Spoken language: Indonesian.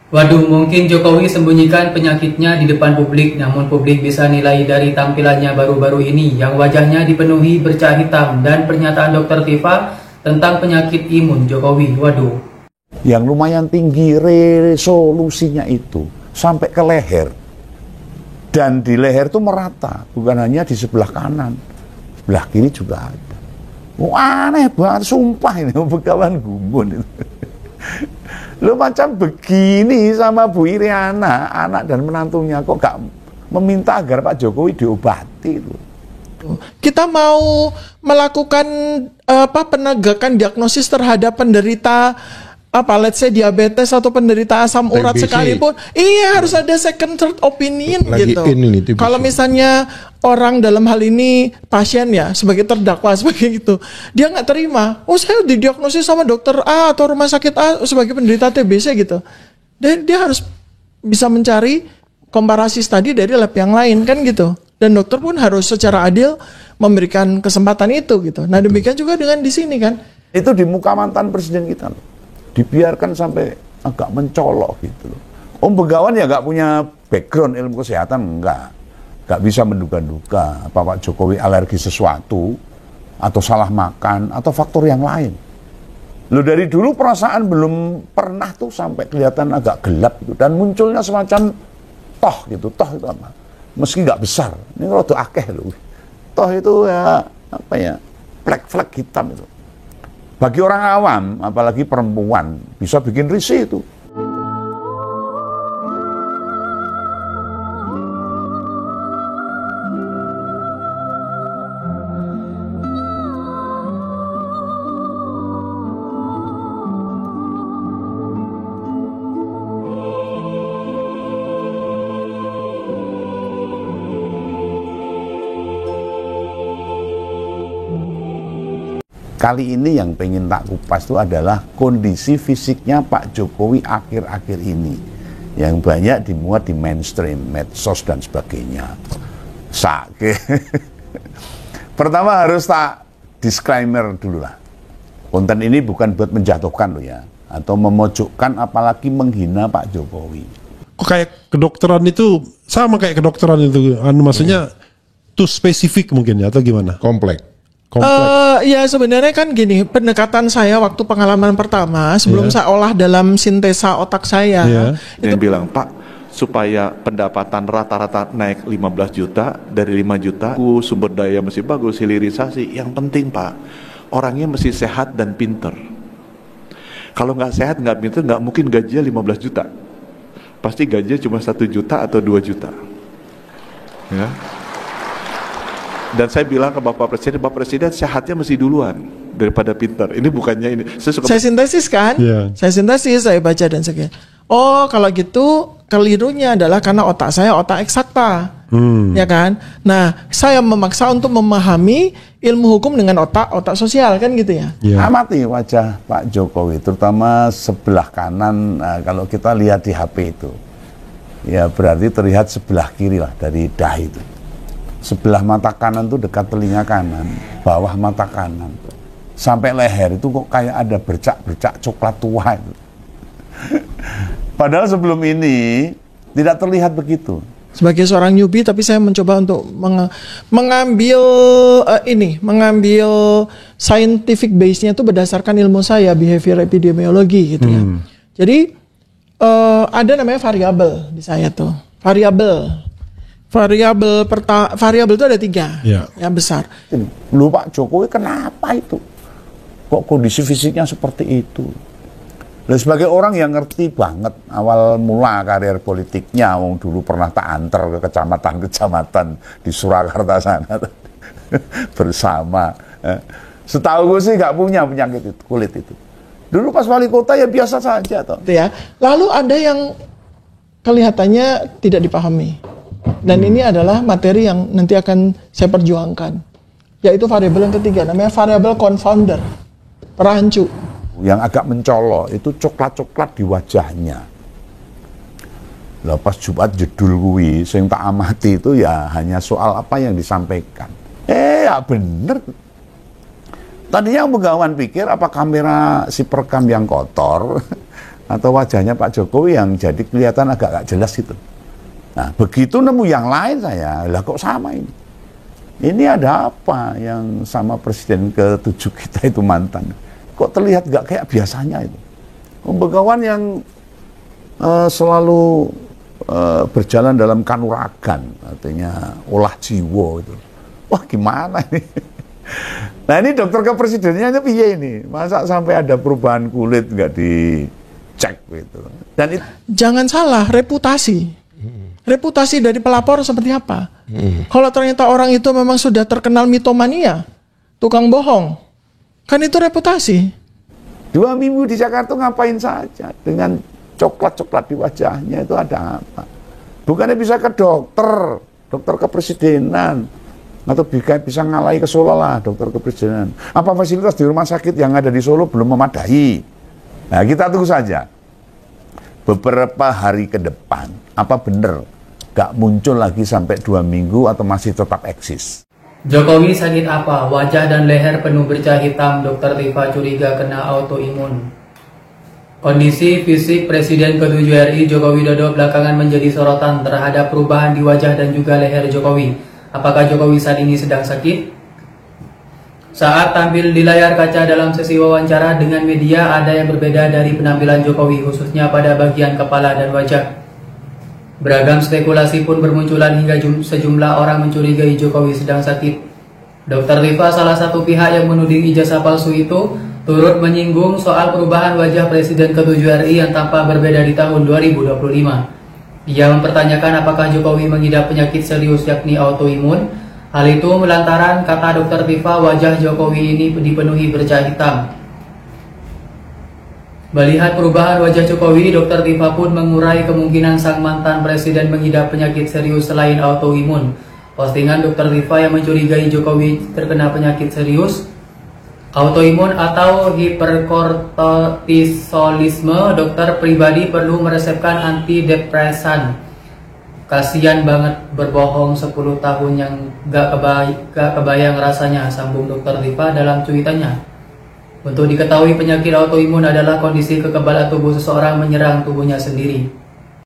Waduh, mungkin Jokowi sembunyikan penyakitnya di depan publik, namun publik bisa nilai dari tampilannya baru-baru ini yang wajahnya dipenuhi bercak hitam dan pernyataan Dr. Tifa tentang penyakit imun Jokowi. Waduh. Yang lumayan tinggi resolusinya itu sampai ke leher. Dan di leher itu merata, bukan hanya di sebelah kanan, sebelah kiri juga ada. Aneh banget, sumpah ini begawan gumun itu. Lo macam begini sama Bu Iriana, anak dan menantunya, kok gak meminta agar Pak Jokowi diobati itu. Kita mau melakukan penegakan diagnosis terhadap penderita let's say diabetes atau penderita asam urat TBC. Sekalipun, iya harus ada second third opinion Lagi gitu. TBC. Kalau misalnya orang dalam hal ini pasien ya sebagai terdakwa sebagai gitu, dia nggak terima, saya didiagnosis sama dokter A atau rumah sakit A sebagai penderita TBC gitu, dan dia harus bisa mencari komparasi studi dari lab yang lain kan gitu, dan dokter pun harus secara adil memberikan kesempatan itu gitu. Nah demikian juga dengan di sini kan. Itu di muka mantan presiden kita loh. Dibiarkan sampai agak mencolok gitu loh. Om Begawan ya nggak punya background ilmu kesehatan, nggak bisa menduga-duga apa Pak Jokowi alergi sesuatu atau salah makan atau faktor yang lain. Lo dari dulu perasaan belum pernah tuh sampai kelihatan agak gelap gitu, dan munculnya semacam toh gitu, toh itu apa? Meski nggak besar, ini kalau tuh akeh loh. Toh itu ya apa ya, flek-flek hitam itu. Bagi orang awam, apalagi perempuan, bisa bikin risih itu. Kali ini yang pengen tak kupas itu adalah kondisi fisiknya Pak Jokowi akhir-akhir ini yang banyak dimuat di mainstream, medsos dan sebagainya. Pertama harus tak disclaimer dulu lah. Konten ini bukan buat menjatuhkan loh ya, atau memojokkan apalagi menghina Pak Jokowi. Kok kayak kedokteran itu sama kayak kedokteran itu, maksudnya too spesifik mungkin ya atau gimana? Kompleks. Ya sebenarnya kan gini, pendekatan saya waktu pengalaman pertama sebelum saya olah dalam sintesa otak saya itu bilang, Pak, supaya pendapatan rata-rata naik 15 juta dari 5 juta, sumber daya mesti bagus, hilirisasi. Yang penting Pak, orangnya mesti sehat dan pinter. Kalau nggak sehat nggak pinter, nggak mungkin gajinya 15 juta. Pasti gajinya cuma 1 juta atau 2 juta. Ya. Dan saya bilang ke Bapak Presiden sehatnya mesti duluan daripada pintar. Ini bukannya ini. Saya sintesis kan? Saya sintesis, saya baca dan sebagainya. Oh, kalau gitu kelirunya adalah karena otak saya otak eksakta. Ya kan? Nah, saya memaksa untuk memahami ilmu hukum dengan otak sosial kan gitu ya. Amati wajah Pak Jokowi, terutama sebelah kanan. Nah, kalau kita lihat di HP itu, ya berarti terlihat sebelah kiri lah dari dahi itu. Sebelah mata kanan tuh dekat telinga kanan, bawah mata kanan, sampai leher itu kok kayak ada bercak-bercak coklat tua itu. Padahal sebelum ini tidak terlihat begitu. Sebagai seorang newbie, tapi saya mencoba untuk mengambil scientific base-nya itu berdasarkan ilmu saya, behavior epidemiologi gitu ya. Jadi ada namanya variabel di saya tuh, variabel itu ada 3 yang besar. Lu Pak Jokowi kenapa itu? Kok kondisi fisiknya seperti itu? Lalu sebagai orang yang ngerti banget awal mula karir politiknya, wong dulu pernah tak antar ke kecamatan-kecamatan di Surakarta sana bersama. Setahu gue sih nggak punya penyakit itu, kulit itu. Dulu pas wali kota ya biasa saja toh. Ya. Lalu ada yang kelihatannya tidak dipahami. Dan ini adalah materi yang nanti akan saya perjuangkan, yaitu variabel yang ketiga, namanya variabel confounder, perancu. Yang agak mencolok itu coklat-coklat di wajahnya. Lah pas Jumat jedul kuwi sing tak amati itu ya hanya soal apa yang disampaikan. Ya bener. Tadinya Begawan pikir apa kamera si perekam yang kotor atau wajahnya Pak Jokowi yang jadi kelihatan agak jelas itu. Nah, begitu nemu yang lain saya, lah kok sama ini? Ini ada apa yang sama Presiden ke-7 kita itu mantan? Kok terlihat gak kayak biasanya itu? Begawan yang selalu berjalan dalam kanuragan, artinya olah jiwa itu. Wah, gimana ini? Nah, ini dokter kepresidennya itu piye ini? Masa sampai ada perubahan kulit nggak dicek gitu? Dan jangan salah, reputasi. Reputasi dari pelapor seperti apa? Kalau ternyata orang itu memang sudah terkenal mitomania, tukang bohong, kan itu reputasi. 2 minggu di Jakarta ngapain saja dengan coklat-coklat di wajahnya, itu ada apa? Bukannya bisa ke dokter kepresidenan, atau bisa ngalahi ke Solo lah dokter kepresidenan. Apa fasilitas di rumah sakit yang ada di Solo belum memadai? Nah, kita tunggu saja. Beberapa hari ke depan, apa benar gak muncul lagi sampai 2 minggu atau masih tetap eksis? Jokowi sakit apa? Wajah dan leher penuh bercak hitam. Dr. Tifa curiga kena autoimun. Kondisi fisik Presiden ke-7 RI Joko Widodo belakangan menjadi sorotan terhadap perubahan di wajah dan juga leher Jokowi. Apakah Jokowi saat ini sedang sakit? Saat tampil di layar kaca dalam sesi wawancara dengan media, ada yang berbeda dari penampilan Jokowi, khususnya pada bagian kepala dan wajah. Beragam spekulasi pun bermunculan hingga sejumlah orang mencurigai Jokowi sedang sakit. Dr. Tifa, salah satu pihak yang menuding ijazah palsu itu, turut menyinggung soal perubahan wajah Presiden ke-7 RI yang tampak berbeda di tahun 2025. Ia mempertanyakan apakah Jokowi mengidap penyakit serius yakni autoimun. Hal itu melantaran, kata Dr. Tifa, wajah Jokowi ini dipenuhi bercak hitam. Melihat perubahan wajah Jokowi, Dr. Tifa pun mengurai kemungkinan sang mantan presiden mengidap penyakit serius selain autoimun. Postingan Dr. Tifa yang mencurigai Jokowi terkena penyakit serius autoimun atau hiperkortisolisme, dokter pribadi perlu meresepkan antidepresan. Kasian banget berbohong 10 tahun yang gak kebayang rasanya, sambung Dr. Tifa dalam cuitannya. Untuk diketahui, penyakit autoimun adalah kondisi kekebalan tubuh seseorang menyerang tubuhnya sendiri.